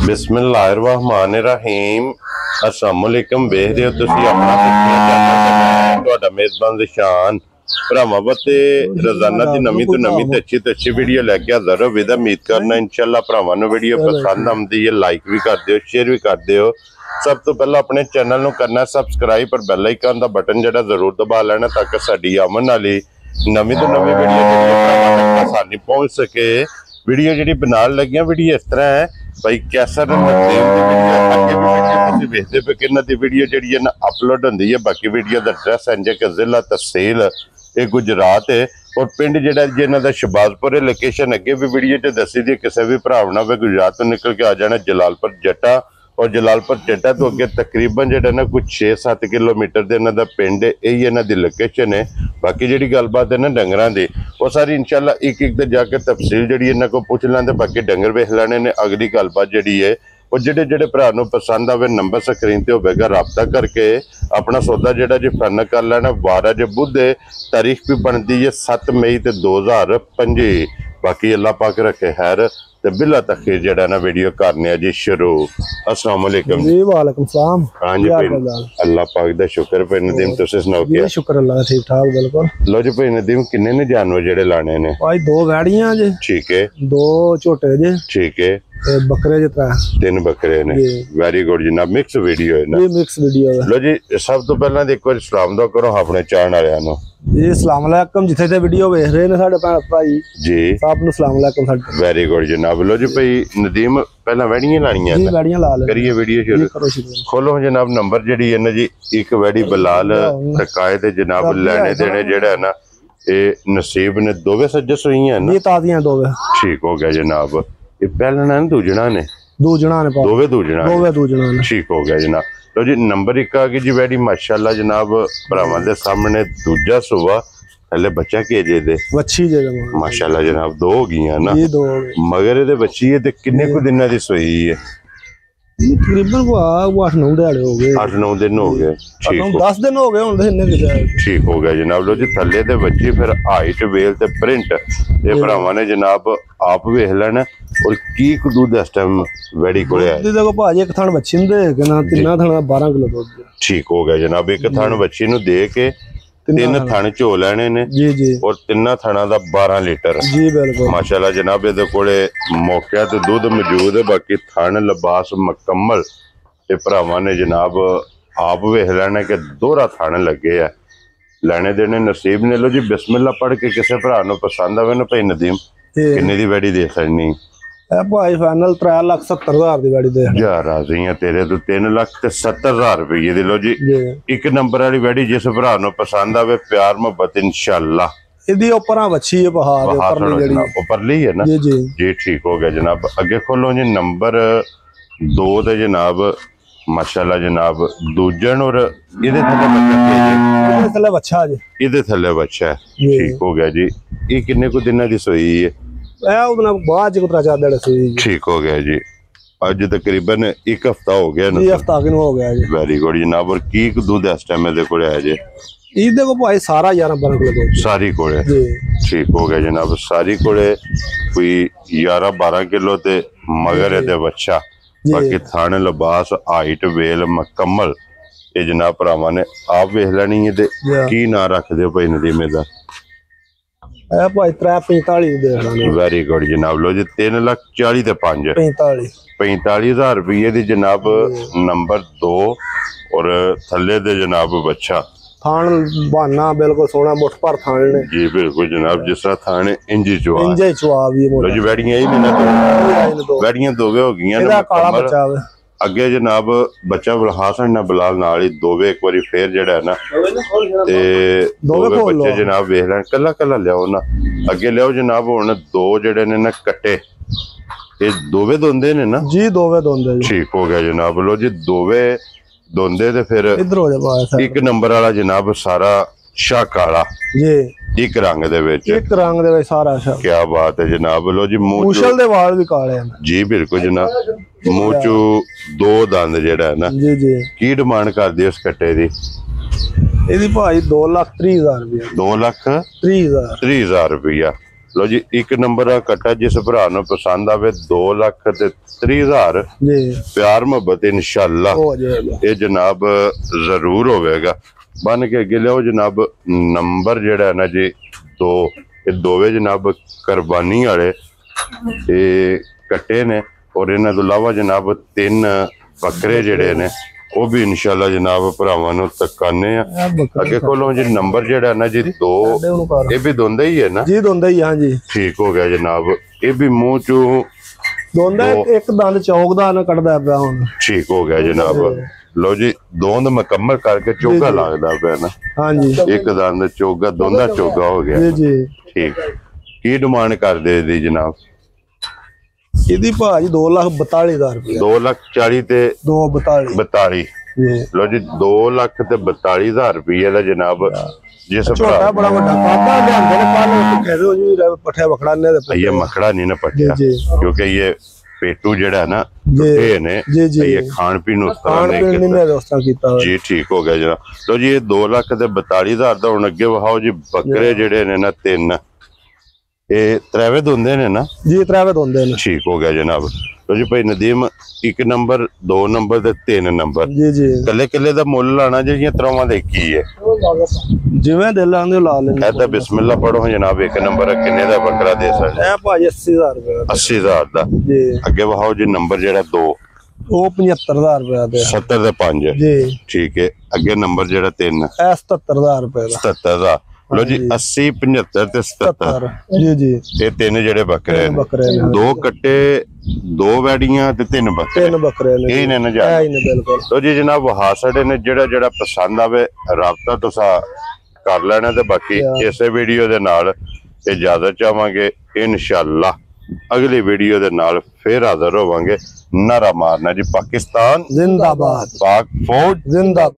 बिस्मिल्लाहिर्रहमानिर्रहीम अस्सलामुअलैकुम। वेख रहे हो तुसी अपना चैनल ਤੁਹਾਡਾ ਮੇਜ਼ਬਾਨ ਨਿਸ਼ਾਨ ਭਰਾਵਾਂ ਬਤੇ ਰੋਜ਼ਾਨਾ ਦੀ ਨਵੀਂ ਤੋਂ ਨਵੀਂ ਤੇ ਅੱਛੀ ਵੀਡੀਓ ਲੈ ਕੇ ਹਾਜ਼ਰ ਹਾਂ। ਵਿਦਾ ਉਮੀਦ ਕਰਨਾ इंशाअल्लाह ਭਰਾਵਾਂ ਨੂੰ ਵੀਡੀਓ ਪਸੰਦ ਆਉਂਦੀ ਹੈ। ਲਾਈਕ ਵੀ ਕਰ ਦਿਓ, ਸ਼ੇਅਰ ਵੀ ਕਰ ਦਿਓ। सब तो पहला अपने चैनल ਨੂੰ करना सबसक्राइब और बैल आइकन का बटन ਜਿਹੜਾ जरूर दबा लेना ताकि साडी आमन वाली नवीं तो नवीं वीडियो आसानी पहुंच सके। वीडियो जी बनाने लगियां वीडियो इस तरह है भाई कैसर नदीम की वीडियो अगे भी वीडियो देखते पे कि इन्हां दी वीडियो जी है ना अपलोड होंदी है। बाकी वीडियो का एड्रैस इंज के जिला तहसील ये गुजरात है और पिंड जिहड़ा जिन्हां दा शहबाजपुर लोकेशन अगे भी वीडियो च दसी दी। किसी भी भरा ना गुजरात तो निकल के आ जाना जलालपुर जट्टा और जलालपुर जट्टा तो अगे तकरीबन जो ना कुछ 6-7 किलोमीटर के इन्हों का पिंड है। यही इन्हों की लोकेशन है। बाकी जी गलबात है ना डंगर की वो सारी इंशाल्लाह एक एक जाके तफसील जी इन्हों को पूछ लेंगे। बाकी डंगर वेख लेने ने। अगली गलबात जी है वो जेडे भरा पसंद आवे नंबर स्क्रीन पर होगा रबता करके अपना सौदा जो जी फाइनल कर लेना। 12 जो बुध तारीख भी बनती है 7 मई 2025। बाकी अल्लाह पाक रखे खैर ते बिला तखीर जेड़ा ना वीडियो करने जी शुरू। अस्सलाम वालेकुम जी। वालेकुम सलाम। हां जी भाई अल्लाह पाक दा शुक्र भाई नदीम तुसे सुनाओ क्या? जी शुक्र अल्लाह ठीक ठाक बिल्कुल। लो जी भाई नदीम किन्ने ने जानवर जेड़े लाने ने? भाई 2 वैड़ियां जी। ठीक है। 2 झोटे जी। ठीक है। बकरे जी 3 बकरे ने। वेरी गुड जनाब मिक्स वीडियो है ना? जी मिक्स वीडियो है। लो जी सब तो पहला एक बार सलाम दा करो अपने चाहण वालियां नु। जी अस्सलाम वालेकुम जिथे ते वीडियो देख रहे ने साडे भैन भाई जी सब नु अस्सलाम वालेकुम साडे। वेरी गुड जनाब। लो जी भाई नदीम पहला वेड़ियां लानियां जी वेड़ियां ला ले करिए वीडियो शुरू खोलो जनाब। नंबर जेडी है ना जी एक वेड़ी बलाल टकाए ते जनाब लेने देने जेड़ा है ना ये नसीब ने दोवे सज्जस हुई है ना? ये ताजियां दोवे। ठीक हो गया जनाब। ये पहला ना दूजना ने दोवे दूजना ने। ठीक हो गया जनाब। तो जी नंबर 1 आ गई जी वेड़ी माशाल्लाह जनाब भरावां दे सामने दूजा सुबह पहले बच्चा के जे दे बच्ची जे माशाल्लाह जनाब 2 हो गई ना ये 2 मगर ये बच्ची है ते किन्ने को दिना दी सोई है? तकरीबन 8-9 दिहाड़े हो गए। 8-9 दिन हो गए। ठीक 10 दिन हो गए हुण इन्ने ठीक हो गया जनाब। लो जी थल्ले ते बच्ची फिर हाइट वेल ते प्रिंट ये भरावां ने जनाब आप वेख लेना। और की दूध इस टाइम वेड़ी कोले है? देखो भाजी एक थान बच्ची दे के ना 3 थाना 12 किलो दूध। ठीक हो गया जनाब। एक थान बच्ची नु दे के 3 थान झो लेने ने जी और 3 थाना दा 12 लीटर जी बिल्कुल माशाल्लाह जनाब। इहदे कोले मौके ते दूध मौजूद है। बाकी थान लिबास मुकम्मल ते भरावां ने जनाब आप वेख लेना कि दोहरा थान लगे है लेने देने नसीब ने। लो जी बिस्मिल्लाह पढ़ के किसी भरा नु पसंद आवे ना भाई नदीम किन्ने दी वेड़ी दे सकनी? भाई फाइनल 3,70,000 दी वेड़ी दे यार राजी है तेरे तो 3,70,000 रुपये दी। लो जी एक नंबर वाली वेड़ी जिस भरा नु पसंद आवे प्यार मोहब्बत इंशाल्लाह इदी ऊपर बच्ची है पहाड़ ऊपरली है ना जी। ठीक हो गया जनाब। अगे खोलो जी नंबर 2 दे जनाब माशाल्लाह जनाब दूजन और इहदे थल्ले बच्चा जी इहदे थल्ले बच्चा है। ठीक हो गया जी। ये किन्ने को दिना दी सोई है? ठीक हो गया जी। अज तकरीबन 1 हफ्ता हो गया ना? हफ्ता हो गया जी। वेरी गुड जनाब। और की दूध इस टाइम मेरे को है जी? इहदे को भाई सारा 11-12 किलो सारी कोले। ठीक हो गया जनाब। सारी कोले कोई 11-12 किलो ते मगर है बच्चा। बाकी थाने लिबास हाइट वेल मुकम्मल ये जनाब भरावां ने आप वेख लेनी है। की ना रख दे भाई नदीम दा? भाई 345 वेरी गुड जनाब। लो जी 3,40,000 ते 45,000 रुपये दी जनाब नंबर 2 और थल्ले दे जनाब बच्चा थान बहाना बिल्कुल सोना मुठ पर थान ने जी बिल्कुल जनाब जिस तरह थान इंजी चवा भी लो जी वेड़ियां ही ने वेड़ियां 2 हो गई। अगे जनाब बच्चा हासन ना बिलाल नाल ही 2 एक बारी फिर जेड़ा है ना ते 2 बच्चे जनाब वेख लैन कला कला लियाओ ना अगे लियाओ जनाब। हुण 2 जेड़े ने ना कट्टे ये 2 दोंदे ने ना जी 2 दोंदे। ठीक हो गया जनाब। लो जी 2 दोंदे ते फिर इधर हो जा 1 नंबर वाला जनाब सारा शाह काला जी एक रंग दे सारा शाह। क्या बात है जनाब। लो जी मूछल दे वाल भी काले हैं जी बिल्कुल जनाब। मूंह चू 2 दंद जेड़ा है ना जी की डिमांड कर दी उस कट्टे दी? इहदी भाई 2,30,000 रुपया 2,30,000 रुपया। ਲੋ ਜੀ ਇੱਕ ਨੰਬਰ ਆ ਕੱਟਾ ਜਿਸ ਭਰਾ ਨੂੰ ਪਸੰਦ ਆਵੇ 2,30,000 ਜੀ ਪਿਆਰ ਮੁਹੱਬਤ ਇਨਸ਼ਾਅੱਲਾ ਹੋ ਜਾਏਗਾ ਇਹ ਜਨਾਬ ਜ਼ਰੂਰ ਹੋਵੇਗਾ। ਬਣ ਕੇ ਅੱਗੇ ਲਿਆਓ ਜਨਾਬ। ਨੰਬਰ ਜਿਹੜਾ ਹੈ ਨਾ ਜੀ ਇਹ ਦੋਵੇਂ ਜਨਾਬ ਕੁਰਬਾਨੀ ਵਾਲੇ ਇਹ ਕੱਟੇ ਨੇ ਔਰ ਇਹਨਾਂ ਤੋਂ ਇਲਾਵਾ ਜਨਾਬ 3 ਬੱਕਰੇ ਜਿਹੜੇ ਨੇ ਉਹ ਵੀ ਇਨਸ਼ਾਅੱਲਾ ਜਨਾਬ ਭਰਾਵਾਂ ਨੂੰ ਤਕਾਨੇ ਆ। ਅੱਗੇ ਕੋਲੋਂ ਜੀ ਨੰਬਰ ਜਿਹੜਾ ਨਾ ਜੀ 2 ਇਹ ਵੀ ਦੋਂਦਾ ਹੀ ਹੈ ਨਾ ਜੀ ਦੋਂਦਾ ਹੀ ਹਾਂ ਜੀ ਠੀਕ ਹੋ ਗਿਆ ਜਨਾਬ। ਇਹ ਵੀ ਮੂੰਹ ਚੋਂ ਦੋਂਦਾ ਇੱਕ ਦੰਦ ਚੌਕਦਾ ਨਾ ਕੱਢਦਾ ਪਿਆ ਹੁਣ ਠੀਕ ਹੋ ਗਿਆ ਜਨਾਬ। ਲੋ ਜੀ ਦੋਂਦ ਮੁਕੰਮਲ ਕਰਕੇ ਚੋਗਾ ਲੱਗਦਾ ਪਿਆ ਨਾ ਹਾਂਜੀ ਇੱਕ ਦੰਦ ਚੋਗਾ ਦੋਂਦਾ ਚੋਗਾ ਹੋ ਗਿਆ ਜੀ ਜੀ ਠੀਕ। ਕੀ ਡਿਮਾਂਡ ਕਰਦੇ ਜੀ ਜਨਾਬ? ਇਹਦੀ ਭਾਜੀ 2,42,000 ਰੁਪਏ 2,40,000 ਤੇ 2,42 ਲੋ ਜੀ 2,42,000 ਰੁਪਏ ਦਾ ਜਨਾਬ। ਜਿਸ ਛੋਟਾ ਬੜਾ ਵੱਡਾ ਕਾਕਾ ਲਿਆਂਦੇ ਨੇ ਕੱਲ ਕਹਿ ਦਿਓ ਜੀ ਪੱਠੇ ਵਖੜਾਨੇ ਦੇ ਇਹ ਮਖੜਾ ਨਹੀਂ ਨਾ ਪੱਟਿਆ ਕਿਉਂਕਿ ਇਹ पेटू जड़ा ना ने ये खान पीन उस तरह जी ठीक हो गया जरा। तो जी 2,42,000 का हुण अगे वहाओ जी बकरे जड़े ने ना 3 ये त्रैवे दोंदे ने ना जी त्रैवे दोंदे ने ठीक हो गया जनाब। तो जी भाई नदीम 1 नंबर 2 नंबर ते 3 नंबर जी जी कले कले दा मुल लाना जी तरह दे की है जिवें दिल आंदे ला लेंगे। ऐदा बिस्मिल्लाह पढ़ो जनाब। 1 नंबर किन्ने दा बकरा दे सकदे ए भाई 80,000 रुपए 80,000 दा जी। अगे वहाओ जी नंबर जेड़ा 2 वो 75,000 रुपए दे 70 दे 5 जी ठीक है। अगे नंबर जेड़ा 3 ए 77,000 रुपए दा 77,000 लो जी 80 75 ते 77 जी जी ये 3 जेड़े बकरे ने 2 कट्टे 2 वैड़ियां ते 3 बकरे ये ने ना जा बिल्कुल। तो जी जनाब वहा साडे ने जेड़ा जेड़ा पसंद आवे राबता तुसा कर लेना ते बाकी इस वीडियो दे नाल इजाजत चाहांगे इंशाअल्लाह। अगली वीडियो दे नाल फिर हाजिर होवांगे। नारा मारना जी पाकिस्तान जिंदाबाद पाक फौज जिंदाबाद।